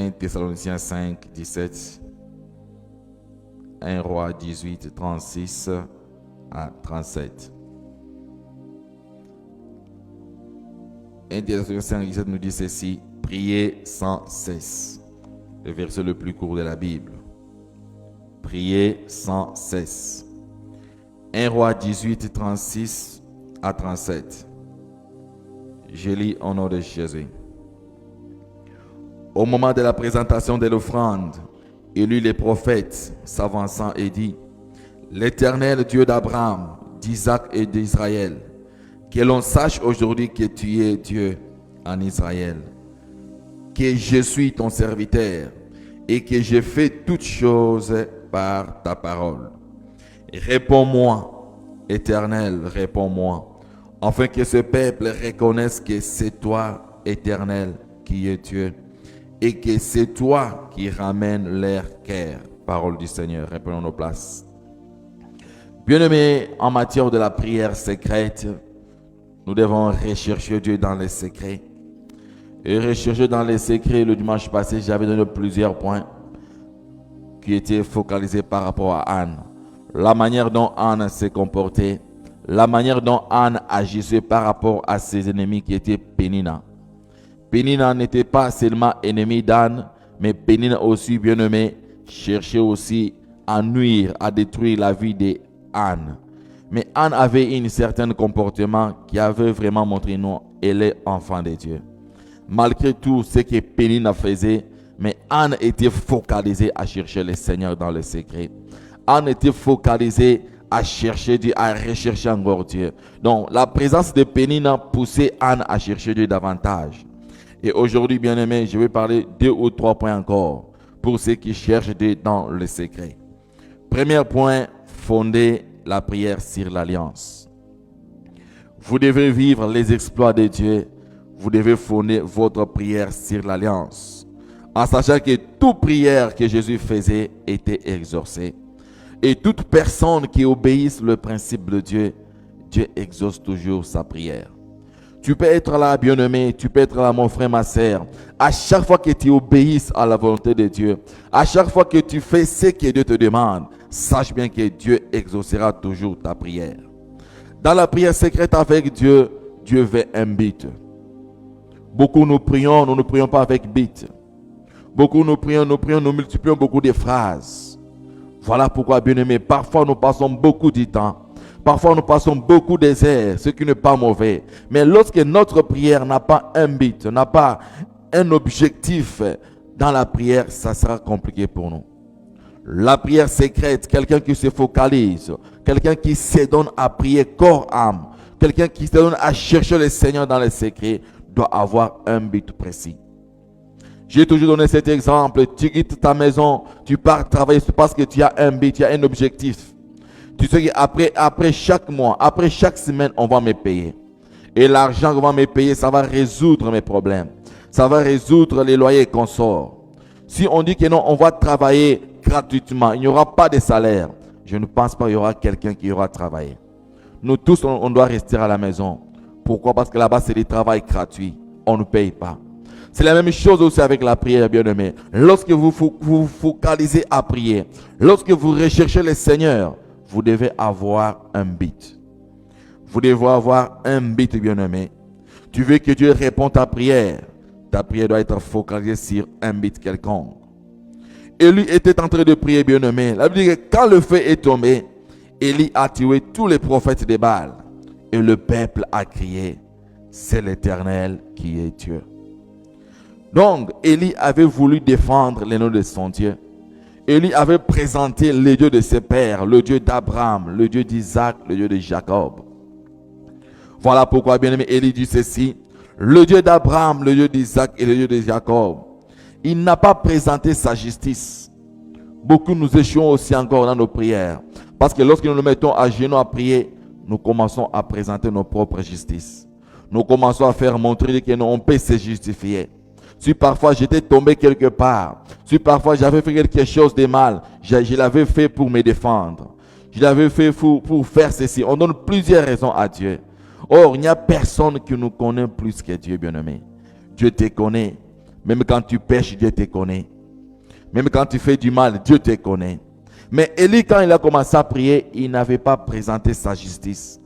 1 Thessaloniciens 5, 17. 1 Roi 18, 36 à 37. 1 Thessaloniciens 5, 17 nous dit ceci: priez sans cesse. Le verset le plus court de la Bible. Priez sans cesse. 1 Roi 18, 36 à 37. Je lis au nom de Jésus. Au moment de la présentation de l'offrande, il eut les prophètes s'avançant et dit: l'Éternel Dieu d'Abraham, d'Isaac et d'Israël, que l'on sache aujourd'hui que tu es Dieu en Israël, que je suis ton serviteur et que je fais toutes choses par ta parole. Réponds-moi, Éternel, réponds-moi, afin que ce peuple reconnaisse que c'est toi, Éternel, qui es Dieu, et que c'est toi qui ramènes leur cœur. Parole du Seigneur. Reprenons nos places. Bien-aimés, en matière de la prière secrète, nous devons rechercher Dieu dans les secrets. Et rechercher dans les secrets, le dimanche passé, j'avais donné plusieurs points qui étaient focalisés par rapport à Anne. La manière dont Anne s'est comportée, la manière dont Anne agissait par rapport à ses ennemis qui étaient Pénina. Pénina n'était pas seulement ennemi d'Anne, mais Pénina aussi, bien-aimé, cherchait aussi à nuire, à détruire la vie d'Anne. Mais Anne avait un certain comportement qui avait vraiment montré non, elle est enfant de Dieu. Malgré tout ce que Pénina faisait, mais Anne était focalisée à chercher le Seigneur dans le secret. Anne était focalisée à chercher Dieu, à rechercher encore Dieu. Donc la présence de Pénina poussait Anne à chercher Dieu davantage. Et aujourd'hui, bien-aimés, je vais parler 2 ou 3 points encore pour ceux qui cherchent Dieu dans le secret. Premier point, fonder la prière sur l'alliance. Vous devez vivre les exploits de Dieu. Vous devez fonder votre prière sur l'alliance. En sachant que toute prière que Jésus faisait était exaucée. Et toute personne qui obéisse le principe de Dieu, Dieu exauce toujours sa prière. Tu peux être là, bien-aimé, tu peux être là, mon frère, ma sœur. À chaque fois que tu obéisses à la volonté de Dieu, à chaque fois que tu fais ce que Dieu te demande, sache bien que Dieu exaucera toujours ta prière. Dans la prière secrète avec Dieu, Dieu veut un but. Beaucoup nous ne prions pas avec but. Beaucoup nous prions, nous multiplions beaucoup de phrases. Voilà pourquoi, bien-aimé, parfois nous passons beaucoup de temps. Parfois, nous passons beaucoup d'heures, ce qui n'est pas mauvais. Mais lorsque notre prière n'a pas un but, n'a pas un objectif dans la prière, ça sera compliqué pour nous. La prière secrète, quelqu'un qui se focalise, quelqu'un qui se donne à prier corps, âme, quelqu'un qui se donne à chercher le Seigneur dans les secrets, doit avoir un but précis. J'ai toujours donné cet exemple. Tu quittes ta maison, tu pars travailler parce que tu as un but, tu as un objectif. Tu sais qu'après chaque mois, après chaque semaine, on va me payer. Et l'argent qu'on va me payer, ça va résoudre mes problèmes. Ça va résoudre les loyers qu'on sort. Si on dit que non, on va travailler gratuitement, il n'y aura pas de salaire. Je ne pense pas qu'il y aura quelqu'un qui aura travaillé. Nous tous, on doit rester à la maison. Pourquoi? Parce que là-bas, c'est du travail gratuit. On ne paye pas. C'est la même chose aussi avec la prière, bien-aimé. Lorsque vous vous focalisez à prier, lorsque vous recherchez le Seigneur, vous devez avoir un but. Vous devez avoir un but, bien-aimé. Tu veux que Dieu réponde à ta prière. Ta prière doit être focalisée sur un but quelconque. Élie était en train de prier, bien-aimé. La Bible dit que quand le feu est tombé, Élie a tué tous les prophètes de Baal. Et le peuple a crié, c'est l'Éternel qui est Dieu. Donc, Élie avait voulu défendre le nom de son Dieu. Élie avait présenté le Dieu de ses pères, le Dieu d'Abraham, le Dieu d'Isaac, le Dieu de Jacob. Voilà pourquoi, bien-aimé, Élie dit ceci: le Dieu d'Abraham, le Dieu d'Isaac et le Dieu de Jacob. Il n'a pas présenté sa justice. Beaucoup nous échouons aussi encore dans nos prières. Parce que lorsque nous nous mettons à genoux à prier, nous commençons à présenter nos propres justices. Nous commençons à faire montrer que nous, on peut se justifier. Si parfois j'étais tombé quelque part, si parfois j'avais fait quelque chose de mal, je l'avais fait pour me défendre. Je l'avais fait pour faire ceci. On donne plusieurs raisons à Dieu. Or, il n'y a personne qui nous connaît plus que Dieu, bien-aimé. Dieu te connaît Même quand tu pêches, Dieu te connaît. Même quand tu fais du mal, Dieu te connaît. Mais Élie, quand il a commencé à prier, il n'avait pas présenté sa justice.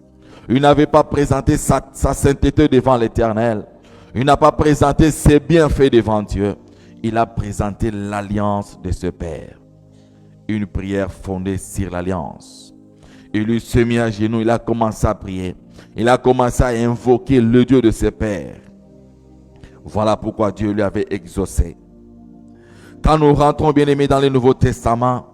Il n'avait pas présenté sa sainteté devant l'Éternel. Il n'a pas présenté ses bienfaits devant Dieu. Il a présenté l'alliance de ce Père. Une prière fondée sur l'alliance. Il lui s'est mis à genoux, il a commencé à prier. Il a commencé à invoquer le Dieu de ses pères. Voilà pourquoi Dieu lui avait exaucé. Quand nous rentrons, bien-aimés, dans le Nouveau Testament,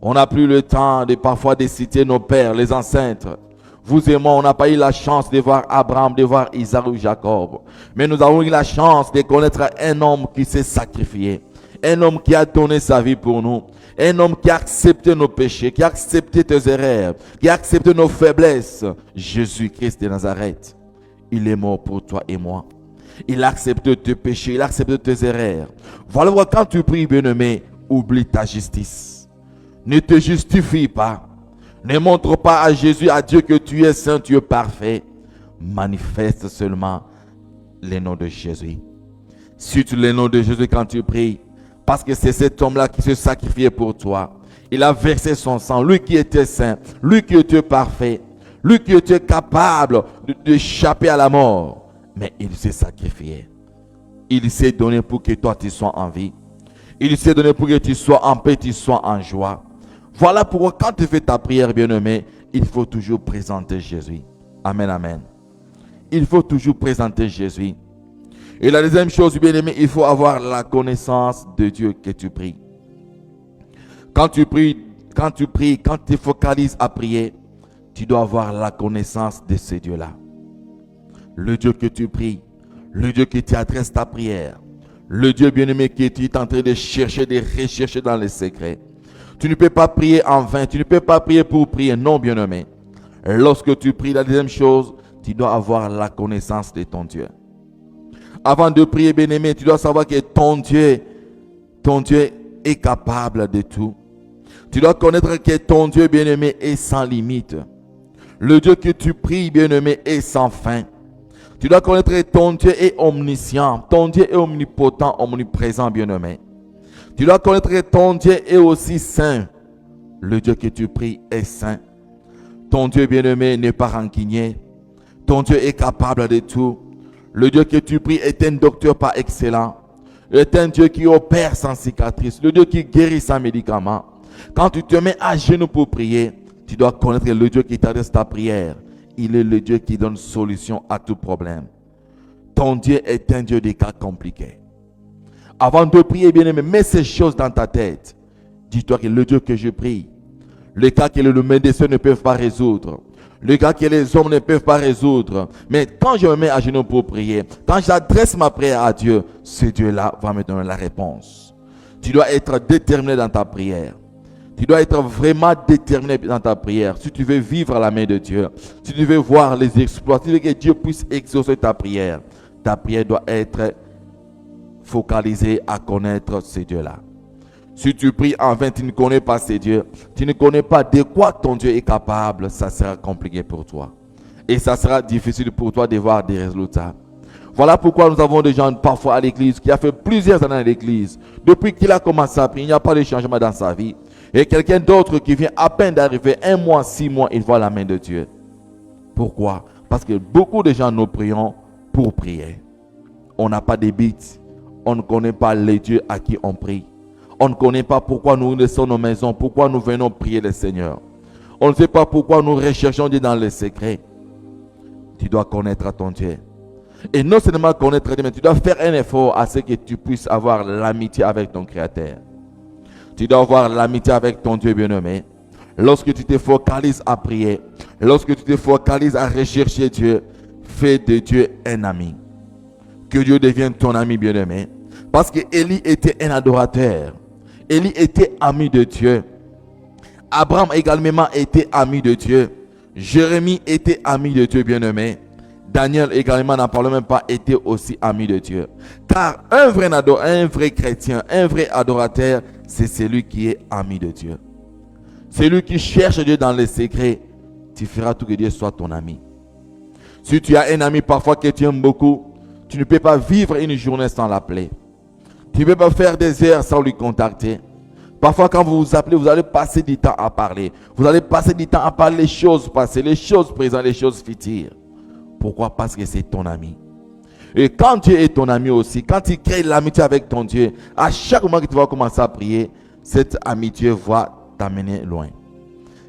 on n'a plus le temps parfois de citer nos pères, les ancêtres. Vous et moi, on n'a pas eu la chance de voir Abraham, de voir Isaac ou Jacob. Mais nous avons eu la chance de connaître un homme qui s'est sacrifié. Un homme qui a donné sa vie pour nous. Un homme qui a accepté nos péchés, qui a accepté tes erreurs, qui a accepté nos faiblesses. Jésus-Christ de Nazareth. Il est mort pour toi et moi. Il a accepté tes péchés, il a accepté tes erreurs. Voilà pourquoi quand tu pries, bien-aimé, oublie ta justice. Ne te justifie pas. Ne montre pas à Jésus, à Dieu que tu es saint, tu es parfait. Manifeste seulement le nom de Jésus. Cite le nom de Jésus quand tu pries. Parce que c'est cet homme-là qui se sacrifiait pour toi. Il a versé son sang. Lui qui était saint. Lui qui était parfait. Lui qui était capable d'échapper à la mort. Mais il s'est sacrifié. Il s'est donné pour que toi tu sois en vie. Il s'est donné pour que tu sois en paix, tu sois en joie. Voilà pourquoi quand tu fais ta prière, bien-aimé, il faut toujours présenter Jésus. Amen, amen. Il faut toujours présenter Jésus. Et la deuxième chose, bien-aimé, il faut avoir la connaissance de Dieu que tu pries. Quand tu pries, quand tu focalises à prier, tu dois avoir la connaissance de ce Dieu-là. Le Dieu que tu pries, le Dieu qui t'adresse ta prière, le Dieu bien-aimé que tu es en train de chercher, de rechercher dans les secrets. Tu ne peux pas prier en vain, tu ne peux pas prier pour prier, non, bien-aimé. Lorsque tu pries, la deuxième chose, tu dois avoir la connaissance de ton Dieu. Avant de prier, bien-aimé, tu dois savoir que ton Dieu est capable de tout. Tu dois connaître que ton Dieu, bien-aimé, est sans limite. Le Dieu que tu pries, bien-aimé, est sans fin. Tu dois connaître que ton Dieu est omniscient. Ton Dieu est omnipotent, omniprésent, bien-aimé. Tu dois connaître que ton Dieu est aussi saint. Le Dieu que tu pries est saint. Ton Dieu, bien-aimé, n'est pas rancunier. Ton Dieu est capable de tout. Le Dieu que tu pries est un docteur par excellence. Il est un Dieu qui opère sans cicatrice. Le Dieu qui guérit sans médicaments. Quand tu te mets à genoux pour prier, tu dois connaître le Dieu qui t'adresse ta prière. Il est le Dieu qui donne solution à tout problème. Ton Dieu est un Dieu des cas compliqués. Avant de prier, bien-aimé, mets ces choses dans ta tête. Dis-toi que le Dieu que je prie, le cas que le médecin ne peut pas résoudre, le cas que les hommes ne peuvent pas résoudre. Mais quand je me mets à genoux pour prier, quand j'adresse ma prière à Dieu, ce Dieu-là va me donner la réponse. Tu dois être déterminé dans ta prière. Tu dois être vraiment déterminé dans ta prière. Si tu veux vivre à la main de Dieu, si tu veux voir les exploits, si tu veux que Dieu puisse exaucer ta prière doit être focalisée à connaître ce Dieu-là. Si tu pries en vain, tu ne connais pas ces dieux, tu ne connais pas de quoi ton Dieu est capable, ça sera compliqué pour toi. Et ça sera difficile pour toi de voir des résultats. Voilà pourquoi nous avons des gens parfois à l'église qui a fait plusieurs années à l'église. Depuis qu'il a commencé à prier, il n'y a pas de changement dans sa vie. Et quelqu'un d'autre qui vient à peine d'arriver, 1 mois, 6 mois, il voit la main de Dieu. Pourquoi? Parce que beaucoup de gens nous prions pour prier. On n'a pas de but. On ne connaît pas les dieux à qui on prie. On ne connaît pas pourquoi nous laissons nos maisons, pourquoi nous venons prier le Seigneur. On ne sait pas pourquoi nous recherchons Dieu dans les secrets. Tu dois connaître ton Dieu. Et non seulement connaître Dieu, mais tu dois faire un effort à ce que tu puisses avoir l'amitié avec ton Créateur. Tu dois avoir l'amitié avec ton Dieu bien-aimé. Lorsque tu te focalises à prier, lorsque tu te focalises à rechercher Dieu, fais de Dieu un ami. Que Dieu devienne ton ami bien-aimé. Parce que Élie était un adorateur. Élie était ami de Dieu. Abraham également était ami de Dieu. Jérémie était ami de Dieu bien-aimé. Daniel également, n'en parle même pas, était aussi ami de Dieu. Car un vrai chrétien, un vrai adorateur, c'est celui qui est ami de Dieu. Celui qui cherche Dieu dans les secrets, tu feras tout que Dieu soit ton ami. Si tu as un ami parfois que tu aimes beaucoup, tu ne peux pas vivre une journée sans l'appeler. Tu ne peux pas faire des heures sans lui contacter. Parfois, quand vous vous appelez, vous allez passer du temps à parler. Vous allez passer du temps à parler les choses passées, les choses présentes, les choses futures. Pourquoi? Parce que c'est ton ami. Et quand Dieu est ton ami aussi, quand tu crées l'amitié avec ton Dieu, à chaque moment que tu vas commencer à prier, cette amitié va t'amener loin.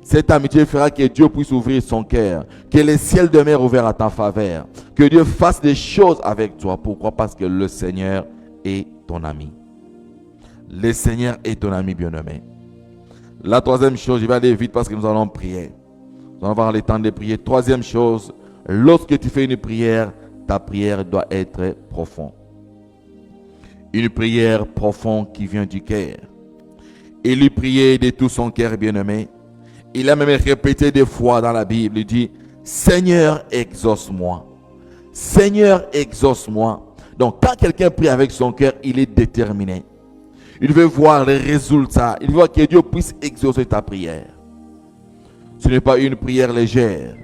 Cette amitié fera que Dieu puisse ouvrir son cœur, que les ciels demeurent ouverts à ta faveur, que Dieu fasse des choses avec toi. Pourquoi? Parce que le Seigneur est ton ami. Le Seigneur est ton ami bien-aimé. La troisième chose, je vais aller vite parce que nous allons prier. Nous allons avoir le temps de prier. Troisième chose, lorsque tu fais une prière, ta prière doit être profonde. Une prière profonde qui vient du cœur. Il lui priait de tout son cœur, bien-aimé. Il a même répété des fois dans la Bible, il dit, Seigneur, exauce-moi. Seigneur, exauce-moi. Donc, quand quelqu'un prie avec son cœur, il est déterminé. Il veut voir les résultats. Il veut que Dieu puisse exaucer ta prière. Ce n'est pas une prière légère.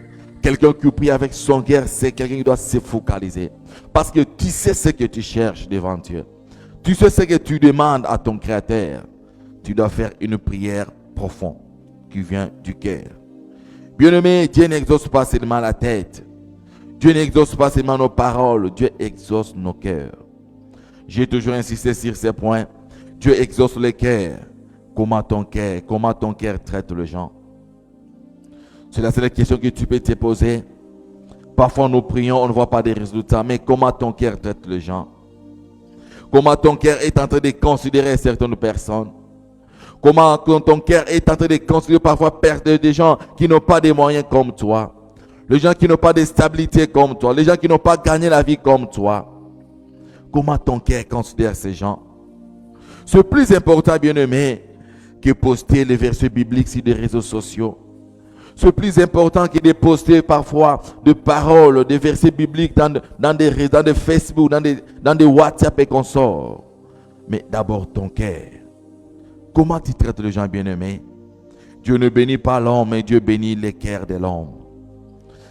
Quelqu'un qui prie avec son cœur, c'est quelqu'un qui doit se focaliser. Parce que tu sais ce que tu cherches devant Dieu. Tu sais ce que tu demandes à ton Créateur. Tu dois faire une prière profonde qui vient du cœur. Bien-aimé, Dieu n'exauce pas seulement la tête. Dieu n'exauce pas seulement nos paroles. Dieu exauce nos cœurs. J'ai toujours insisté sur ces points. Dieu exauce le cœur. Comment ton cœur traite les gens? C'est la seule question que tu peux te poser. Parfois nous prions, on ne voit pas des résultats. Mais comment ton cœur traite les gens? Comment ton cœur est en train de considérer certaines personnes? Comment ton cœur est en train de considérer parfois des gens qui n'ont pas de moyens comme toi? Les gens qui n'ont pas de stabilité comme toi? Les gens qui n'ont pas gagné la vie comme toi? Comment ton cœur considère ces gens? C'est plus important, bien-aimé, que poster les versets bibliques sur les réseaux sociaux. C'est plus important que de poster parfois des paroles, des versets bibliques dans des Facebook, dans des WhatsApp et consorts. Mais d'abord ton cœur. Comment tu traites les gens, bien-aimés? Dieu ne bénit pas l'homme, mais Dieu bénit les cœurs de l'homme.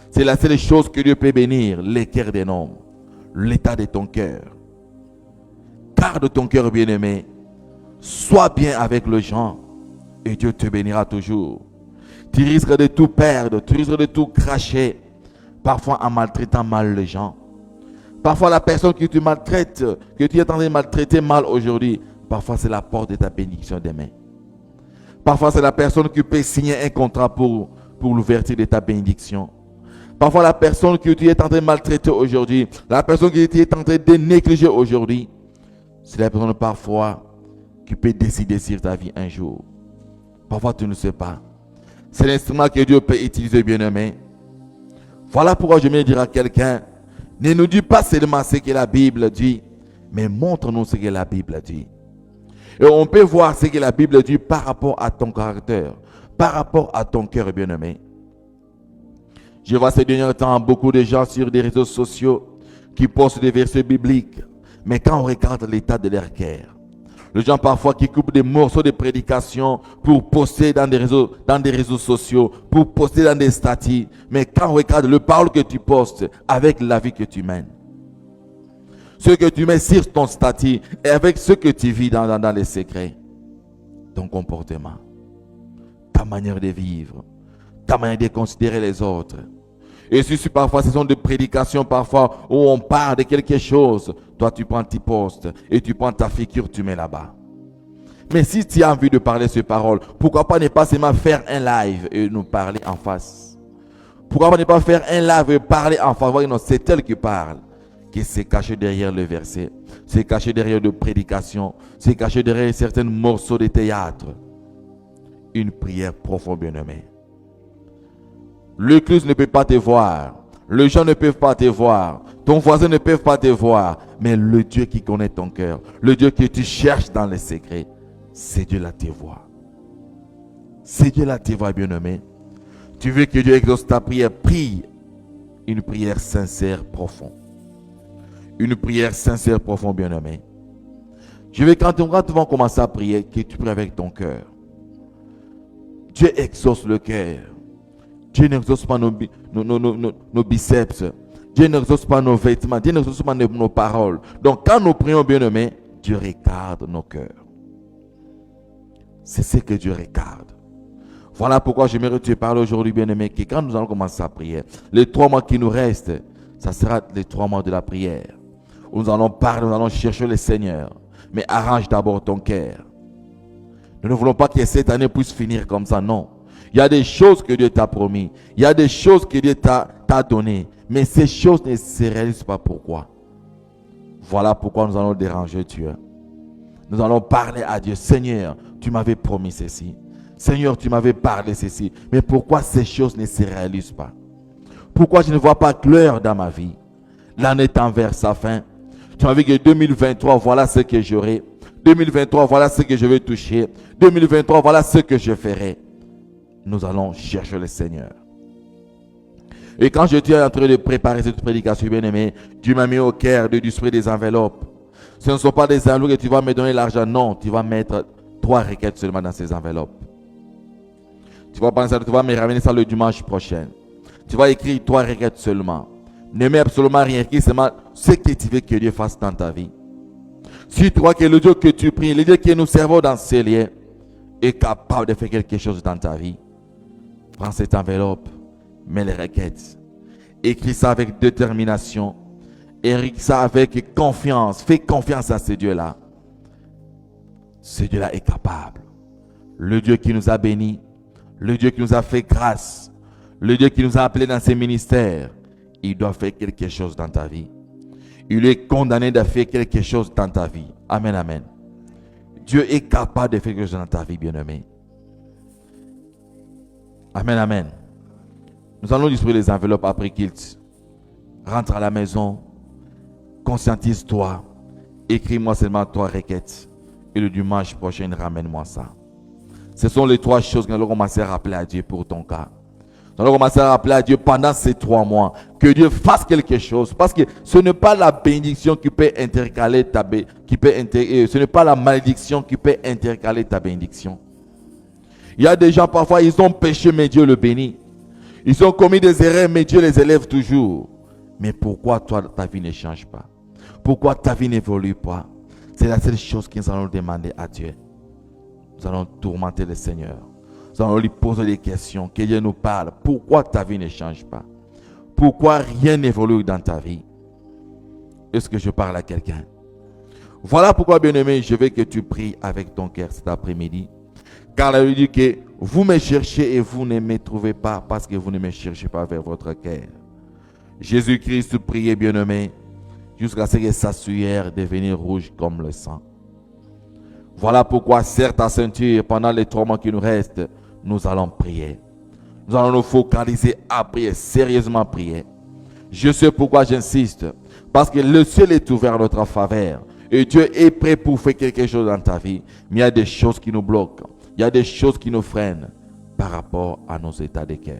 C'est la seule chose que Dieu peut bénir, les cœurs de l'homme. L'état de ton cœur. Garde ton cœur, bien-aimé. Sois bien avec les gens et Dieu te bénira toujours. Tu risques de tout perdre, tu risques de tout cracher, parfois en maltraitant mal les gens. Parfois la personne que tu maltraites, que tu es en train de maltraiter mal aujourd'hui, parfois c'est la porte de ta bénédiction demain. Parfois c'est la personne qui peut signer un contrat pour l'ouverture de ta bénédiction. Parfois la personne que tu es en train de maltraiter aujourd'hui, la personne que tu es en train de négliger aujourd'hui, c'est la personne parfois qui peut décider sur ta vie un jour. Parfois tu ne sais pas. C'est l'instrument que Dieu peut utiliser, bien-aimé. Voilà pourquoi je viens dire à quelqu'un, ne nous dis pas seulement ce que la Bible dit, mais montre-nous ce que la Bible dit. Et on peut voir ce que la Bible dit par rapport à ton caractère, par rapport à ton cœur, bien-aimé. Je vois ces derniers temps beaucoup de gens sur des réseaux sociaux qui postent des versets bibliques, mais quand on regarde l'état de leur cœur, les gens parfois qui coupent des morceaux de prédication pour poster dans des réseaux sociaux, pour poster dans des statuts. Mais quand on regarde le parole que tu postes avec la vie que tu mènes, ce que tu mets sur ton statut et avec ce que tu vis dans les secrets, ton comportement, ta manière de vivre, ta manière de considérer les autres. Et si parfois ce sont des prédications parfois où on parle de quelque chose, toi tu prends tes postes et tu prends ta figure, tu mets là-bas. Mais si tu as envie de parler ces paroles, pourquoi pas ne pas seulement faire un live et nous parler en face? Pourquoi pas ne pas faire un live et parler en face? Non, c'est elle qui parle, qui s'est caché derrière le verset, s'est caché derrière de prédications, s'est caché derrière certains morceaux de théâtre. Une prière profonde, bien-aimée. L'église ne peut pas te voir. Les gens ne peuvent pas te voir. Ton voisin ne peut pas te voir. Mais le Dieu qui connaît ton cœur, le Dieu que tu cherches dans les secrets, c'est Dieu là te voit. C'est Dieu là te voit, bien-aimé. Tu veux que Dieu exauce ta prière, prie une prière sincère, profonde. Une prière sincère, profonde, bien-aimé. Je veux quand tu vas commencer à prier, que tu pries avec ton cœur. Dieu exauce le cœur. Dieu n'exauce pas nos biceps. Dieu n'exauce pas nos vêtements. Dieu n'exauce pas nos paroles. Donc quand nous prions, bien-aimés, Dieu regarde nos cœurs. C'est ce que Dieu regarde. Voilà pourquoi j'aimerais te parler aujourd'hui, bien-aimé, que quand nous allons commencer à prier, les 3 mois qui nous restent, ça sera les 3 mois de la prière. Où nous allons parler, nous allons chercher le Seigneur. Mais arrange d'abord ton cœur. Nous ne voulons pas que cette année puisse finir comme ça, non. Il y a des choses que Dieu t'a promis. Il y a des choses que Dieu t'a données. Mais ces choses ne se réalisent pas. Pourquoi? Voilà pourquoi nous allons déranger Dieu. Nous allons parler à Dieu. Seigneur, tu m'avais promis ceci. Seigneur, tu m'avais parlé ceci. Mais pourquoi ces choses ne se réalisent pas? Pourquoi je ne vois pas clair dans ma vie? L'année tend vers sa fin. Tu m'as dit que 2023, voilà ce que j'aurai. 2023, voilà ce que je vais toucher. 2023, voilà ce que je ferai. Nous allons chercher le Seigneur. Et quand j'étais en train de préparer cette prédication, bien-aimé, Dieu m'a mis au cœur de distribuer des enveloppes. Ce ne sont pas des enveloppes que tu vas me donner l'argent. Non, tu vas mettre 3 requêtes seulement dans ces enveloppes. Tu vas penser, tu vas me ramener ça le dimanche prochain. Tu vas écrire 3 requêtes seulement. Ne mets absolument rien, écris seulement ce que tu veux que Dieu fasse dans ta vie. Si tu crois que le Dieu que tu pries, le Dieu que nous servons dans ces lieux, est capable de faire quelque chose dans ta vie, prends cette enveloppe, mets les requêtes, écris ça avec détermination, écris ça avec confiance, fais confiance à ce Dieu-là. Ce Dieu-là est capable. Le Dieu qui nous a bénis, le Dieu qui nous a fait grâce, le Dieu qui nous a appelés dans ses ministères, il doit faire quelque chose dans ta vie. Il est condamné de faire quelque chose dans ta vie. Amen, amen. Dieu est capable de faire quelque chose dans ta vie, bien-aimé. Amen, amen. Nous allons distribuer les enveloppes après qu'il rentre à la maison. Conscientise-toi. Écris-moi seulement 3 requêtes. Et le dimanche prochain, ramène-moi ça. Ce sont les 3 choses que nous allons commencer à rappeler à Dieu pour ton cas. Nous allons commencer à rappeler à Dieu pendant ces 3 mois que Dieu fasse quelque chose. Parce que ce n'est pas la bénédiction qui peut intercaler ta ce n'est pas la malédiction qui peut intercaler ta bénédiction. Il y a des gens parfois, ils ont péché, mais Dieu le bénit. Ils ont commis des erreurs, mais Dieu les élève toujours. Mais pourquoi toi, ta vie ne change pas? Pourquoi ta vie n'évolue pas? C'est la seule chose que nous allons demander à Dieu. Nous allons tourmenter le Seigneur. Nous allons lui poser des questions, que Dieu nous parle. Pourquoi ta vie ne change pas? Pourquoi rien n'évolue dans ta vie? Est-ce que je parle à quelqu'un? Voilà pourquoi, bien-aimé, je veux que tu pries avec ton cœur cet après-midi. Car la Bible dit que vous me cherchez et vous ne me trouvez pas parce que vous ne me cherchez pas vers votre cœur. Jésus-Christ priait, bien-aimé, jusqu'à ce que sa sueur devienne rouge comme le sang. Voilà pourquoi, serre ta ceinture pendant les 3 mois qui nous restent. Nous allons prier. Nous allons nous focaliser à prier, sérieusement prier. Je sais pourquoi j'insiste. Parce que le ciel est ouvert à notre faveur. Et Dieu est prêt pour faire quelque chose dans ta vie. Mais il y a des choses qui nous bloquent. Il y a des choses qui nous freinent par rapport à nos états de cœur.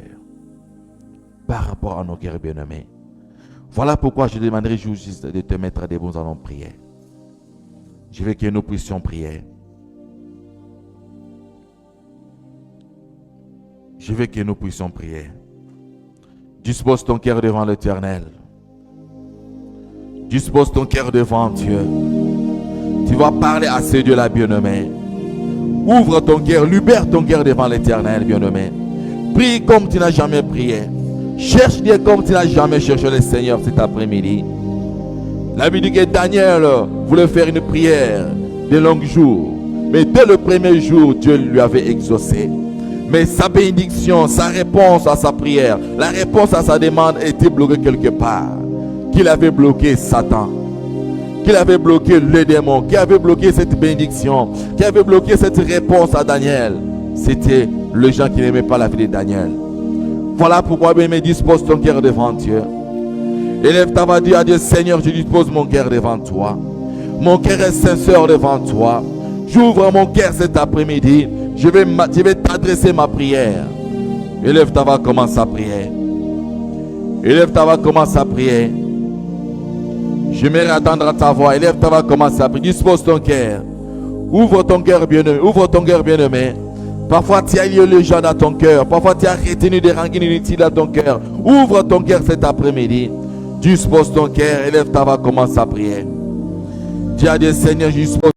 Par rapport à nos cœurs bien-aimés. Voilà pourquoi je demanderai juste de te mettre debout. Nous allons prier. Je veux que nous puissions prier. Je veux que nous puissions prier. Dispose ton cœur devant l'Éternel. Dispose ton cœur devant Dieu. Tu vas parler à ce Dieu-là, bien-aimé. Ouvre ton cœur, libère ton cœur devant l'Éternel, bien-aimé. Prie comme tu n'as jamais prié. Cherche Dieu comme tu n'as jamais cherché le Seigneur cet après-midi. La Bible dit que Daniel voulait faire une prière de longs jours. Mais dès le premier jour, Dieu lui avait exaucé. Mais sa bénédiction, sa réponse à sa prière, la réponse à sa demande était bloquée quelque part. Qu'il avait bloqué Satan, qu'il avait bloqué le démon, qui avait bloqué cette bénédiction, qui avait bloqué cette réponse à Daniel. C'était les gens qui n'aimaient pas la vie de Daniel. Voilà pourquoi, bien-aimé, dispose ton cœur devant Dieu. Élève ta voix, dis à Dieu, Seigneur, je dispose mon cœur devant toi. Mon cœur est sincère devant toi. J'ouvre mon cœur cet après-midi. Je vais t'adresser ma prière. Élève ta voix, commence à prier. Élève ta voix, commence à prier. J'aimerais attendre à ta voix. Élève ta voix, commence à prier. Dispose ton cœur. Ouvre ton cœur bien-aimé. Ouvre ton cœur bien-aimé. Parfois tu as lié les gens dans ton cœur. Parfois tu as retenu des rancœurs inutiles dans ton cœur. Ouvre ton cœur cet après-midi. Dispose ton cœur. Élève ta voix, commence à prier. Dis à Dieu, Seigneur, je dispose